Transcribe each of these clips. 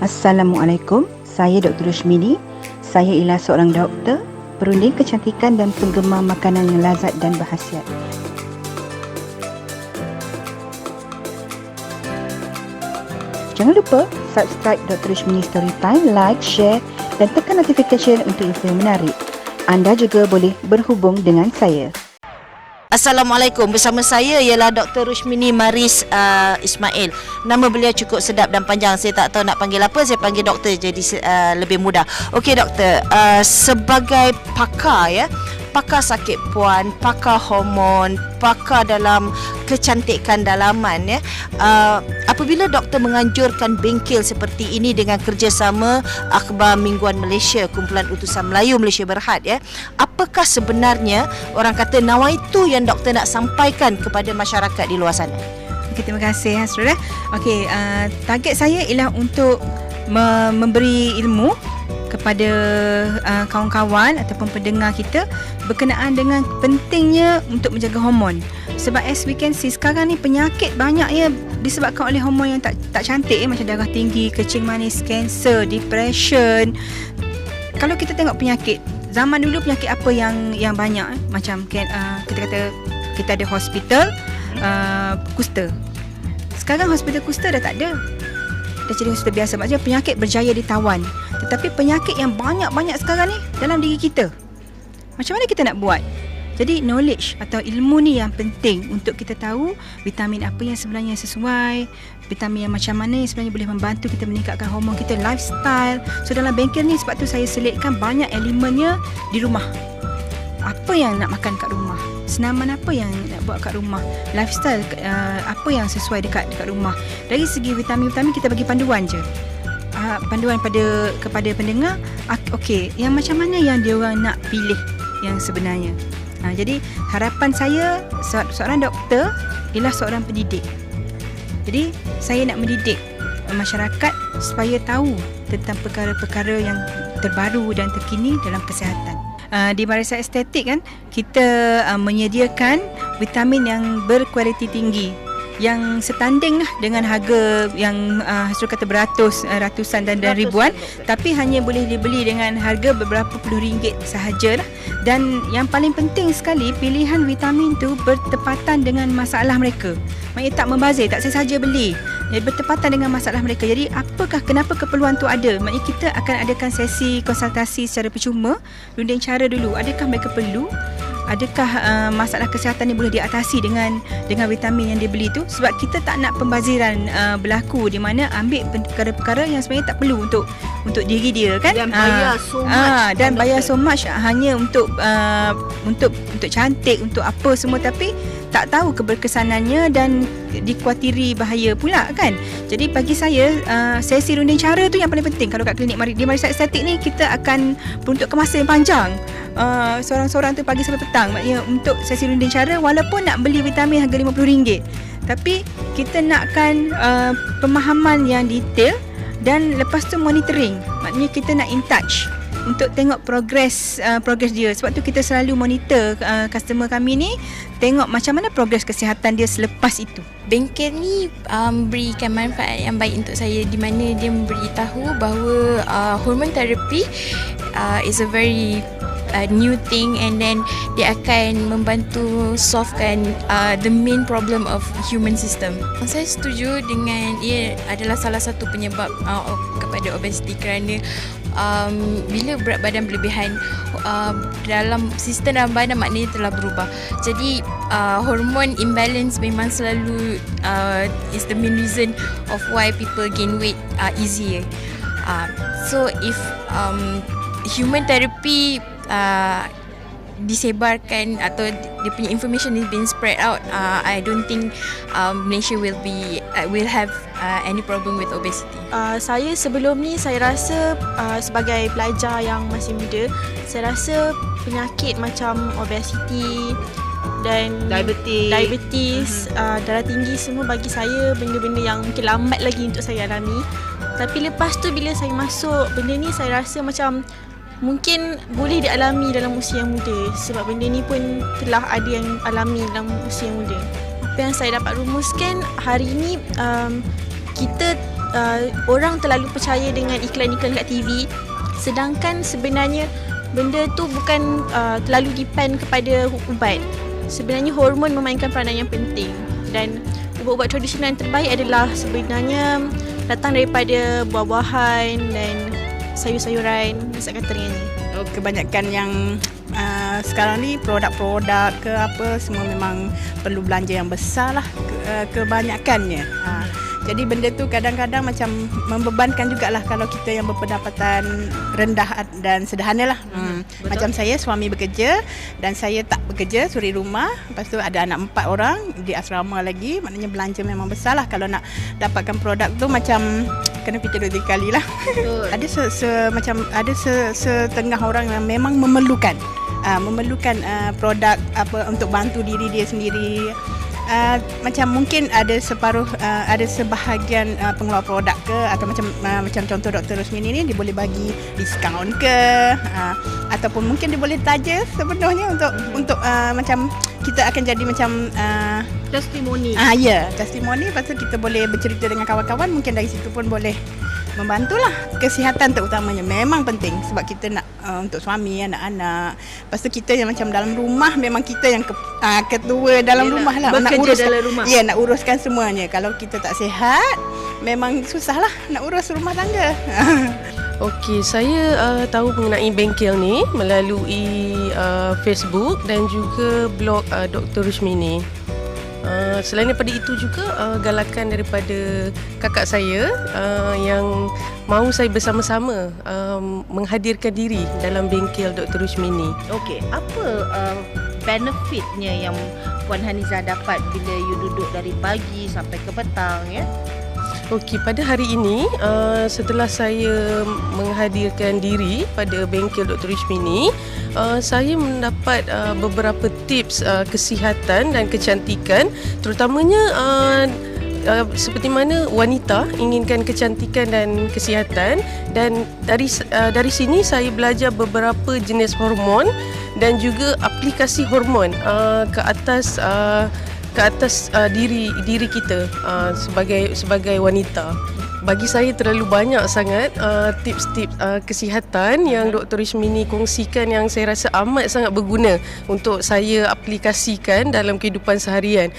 Assalamualaikum, saya Dr. Rushmini. Saya ialah seorang doktor, perunding kecantikan dan penggemar makanan yang lazat dan berkhasiat. Jangan lupa subscribe Dr. Rushmini Storytime, like, share dan tekan notification untuk info yang menarik. Anda juga boleh berhubung dengan saya. Assalamualaikum, bersama saya ialah Dr. Rushmini Maris Ismail. Nama beliau cukup sedap dan panjang. Saya tak tahu nak panggil apa, saya panggil doktor jadi lebih mudah. Okey doktor, sebagai pakar ya, pakar sakit puan, pakar hormon, pakar dalam kecantikan dalaman ya. Apabila doktor menganjurkan bengkel seperti ini dengan kerjasama Akhbar Mingguan Malaysia, Kumpulan Utusan Melayu Malaysia Berhad ya, apakah sebenarnya orang kata nawaitu yang doktor nak sampaikan kepada masyarakat di luar sana? Okay, terima kasih Hasrul. Okey, target saya ialah untuk memberi ilmu kepada kawan-kawan ataupun pendengar kita berkenaan dengan pentingnya untuk menjaga hormon. Sebab as we can see sekarang ni penyakit banyak ya disebabkan oleh hormon yang tak cantik ya, macam darah tinggi, kencing manis, kanser, depression. Kalau kita tengok penyakit zaman dulu, penyakit apa yang banyak macam kita kata kita ada hospital kusta. Sekarang hospital kusta dah tak ada. Dah jadi hospital biasa, maksudnya penyakit berjaya ditawan. Tetapi penyakit yang banyak-banyak sekarang ni dalam diri kita. Macam mana kita nak buat? Jadi knowledge atau ilmu ni yang penting untuk kita tahu vitamin apa yang sebenarnya sesuai, vitamin yang macam mana yang sebenarnya boleh membantu kita meningkatkan hormon kita, lifestyle. So dalam bengkel ni sebab tu saya selitkan banyak elemennya di rumah. Apa yang nak makan kat rumah, senaman apa yang nak buat kat rumah, lifestyle apa yang sesuai dekat rumah. Dari segi vitamin-vitamin kita bagi panduan je. Panduan kepada pendengar, okey, yang macam mana yang dia orang nak pilih yang sebenarnya. Jadi harapan saya seorang doktor ialah seorang pendidik. Jadi saya nak mendidik masyarakat supaya tahu tentang perkara-perkara yang terbaru dan terkini dalam kesihatan. Di Barisan Estetik kan, kita menyediakan vitamin yang berkualiti tinggi, yang setanding dengan harga yang Hasrul kata ratusan dan ribuan, tapi hanya boleh dibeli dengan harga beberapa puluh ringgit sahajalah. Dan yang paling penting sekali, pilihan vitamin tu bertepatan dengan masalah mereka. Maksudnya tak membazir, tak saja beli, bertepatan dengan masalah mereka. Jadi kenapa keperluan tu ada? Maksudnya kita akan adakan sesi konsultasi secara percuma, runding cara dulu. Adakah mereka perlu? Adakah masalah kesihatan ni boleh diatasi dengan vitamin yang dia beli tu? Sebab kita tak nak pembaziran berlaku di mana ambil perkara-perkara yang sebenarnya tak perlu untuk diri dia kan, dan bayar so much dan bayar so much hanya untuk cantik, untuk apa semua, tapi tak tahu keberkesanannya dan dikuatiri bahaya pula kan. Jadi bagi saya sesi runding cara tu yang paling penting. Kalau kat klinik di Barisan Estetik ni kita akan peruntukkan masa yang panjang, seorang-seorang tu pagi sampai petang, maknanya untuk sesi runding cara. Walaupun nak beli vitamin harga RM50, tapi kita nakkan pemahaman yang detail dan lepas tu monitoring. Maknanya kita nak in touch untuk tengok progres dia. Sebab tu kita selalu monitor customer kami ni, tengok macam mana progres kesihatan dia selepas itu. Bengkel ni berikan manfaat yang baik untuk saya, di mana dia memberitahu bahawa hormone therapy is a very new thing, and then dia akan membantu solvekan the main problem of human system. Saya setuju dengan ia adalah salah satu penyebab kepada obesiti, kerana bila berat badan berlebihan, dalam sistem dalam badan maknanya telah berubah. Jadi hormone imbalance memang selalu is the main reason of why people gain weight easier. So if human therapy disebarkan atau dia punya information is being spread out, I don't think Malaysia will have any problem with obesity. Saya sebelum ni saya rasa sebagai pelajar yang masih muda, saya rasa penyakit macam obesity dan diabetes, darah tinggi, semua bagi saya benda-benda yang mungkin lambat lagi untuk saya alami. Tapi lepas tu bila saya masuk benda ni, saya rasa macam mungkin boleh dialami dalam usia yang muda, sebab benda ni pun telah ada yang alami dalam usia yang muda. Apa yang saya dapat rumuskan hari ini, kita orang terlalu percaya dengan iklan-iklan kat TV, sedangkan sebenarnya benda tu bukan terlalu depend kepada ubat. Sebenarnya hormon memainkan peranan yang penting, dan ubat-ubat tradisional yang terbaik adalah sebenarnya datang daripada buah-buahan dan sayur-sayuran, masak kata dengan ni. Kebanyakan yang sekarang ni produk-produk ke apa semua memang perlu belanja yang besar lah kebanyakannya. Jadi benda tu kadang-kadang macam membebankan jugalah kalau kita yang berpendapatan rendah dan sederhana lah. Macam saya, suami bekerja dan saya tak bekerja, suri rumah. Lepas tu ada anak 4 orang di asrama lagi. Maknanya belanja memang besar lah. Kalau nak dapatkan produk tu macam kena fikir 2-3 kali lah. Ada setengah orang yang memang memerlukan produk apa untuk bantu diri dia sendiri. Macam mungkin ada sebahagian pengeluar produk ke, atau macam contoh Dr. Rosmini ni, dia boleh bagi diskaun ke, ataupun mungkin dia boleh taja sepenuhnya untuk macam kita akan jadi macam Testimoni. Testimoni. Lepas tu kita boleh bercerita dengan kawan-kawan, mungkin dari situ pun boleh membantulah. Kesihatan terutamanya memang penting sebab kita nak untuk suami, anak-anak. Lepas tu kita yang macam dalam rumah, memang kita yang ketua dalam rumah lah, nak uruskan dalam rumah. Ya, nak uruskan semuanya. Kalau kita tak sihat, memang susahlah nak urus rumah tangga. Okey, saya tahu mengenai bengkel ni melalui Facebook dan juga blog Dr. Rosmini. Selain daripada itu juga galakan daripada kakak saya yang mahu saya bersama-sama menghadirkan diri dalam bengkel Dr. Rosmini. Okey, apa benefitnya yang Puan Haniza dapat bila you duduk dari pagi sampai ke petang ya? Okey, pada hari ini setelah saya menghadirkan diri pada bengkel Dr. Rosmini, saya mendapat beberapa tips kesihatan dan kecantikan, terutamanya seperti mana wanita inginkan kecantikan dan kesihatan, dan dari sini saya belajar beberapa jenis hormon dan juga aplikasi hormon ke atas diri kita sebagai wanita. Bagi saya terlalu banyak sangat tips-tips kesihatan yang Dr. Rosmini kongsikan yang saya rasa amat sangat berguna untuk saya aplikasikan dalam kehidupan seharian.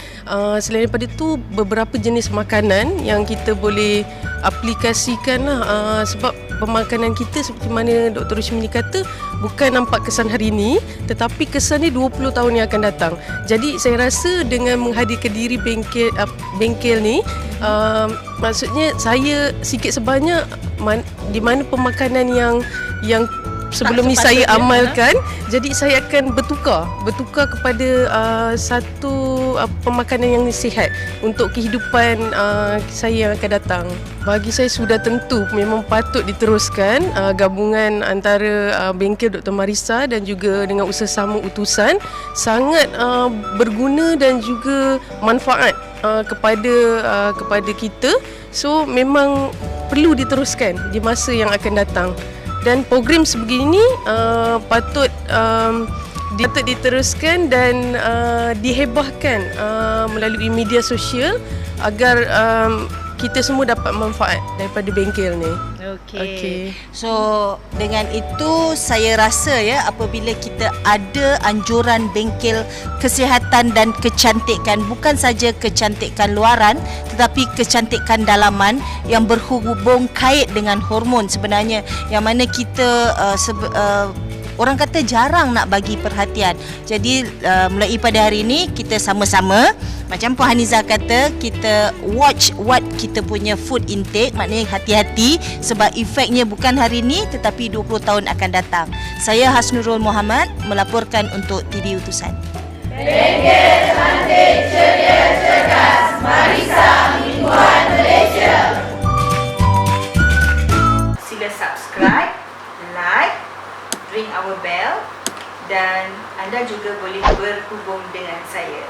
Selain daripada itu, beberapa jenis makanan yang kita boleh aplikasikan lah, sebab pemakanan kita seperti mana Dr. Rosmini kata, bukan nampak kesan hari ini, tetapi kesan ni 20 tahun yang akan datang. Jadi saya rasa dengan menghadirkan diri bengkel ni, maksudnya saya sikit sebanyak di mana pemakanan yang sebelum ni saya amalkan, jadi saya akan bertukar kepada satu pemakanan yang sihat untuk kehidupan saya yang akan datang. Bagi saya sudah tentu memang patut diteruskan gabungan antara bengkel Dr. Marissa dan juga dengan usaha sama utusan, sangat berguna dan juga manfaat kepada kita. So memang perlu diteruskan di masa yang akan datang. Dan program sebegini patut diteruskan dan dihebahkan melalui media sosial agar kita semua dapat manfaat daripada bengkel ni. Okey. So dengan itu saya rasa ya, apabila kita ada anjuran bengkel kesihatan dan kecantikan, bukan saja kecantikan luaran tetapi kecantikan dalaman yang berhubung kait dengan hormon sebenarnya, yang mana kita orang kata jarang nak bagi perhatian. Jadi mulai pada hari ini kita sama-sama, macam Puan Haniza kata, kita watch what kita punya food intake, maknanya hati-hati sebab efeknya bukan hari ini tetapi 20 tahun akan datang. Saya Hasnurul Muhammad melaporkan untuk TV Utusan. Bengkel cantik, ceria, cergas, Marissa Mingguan Malaysia. Sila subscribe, like, ring our bell, dan anda juga boleh berhubung dengan saya.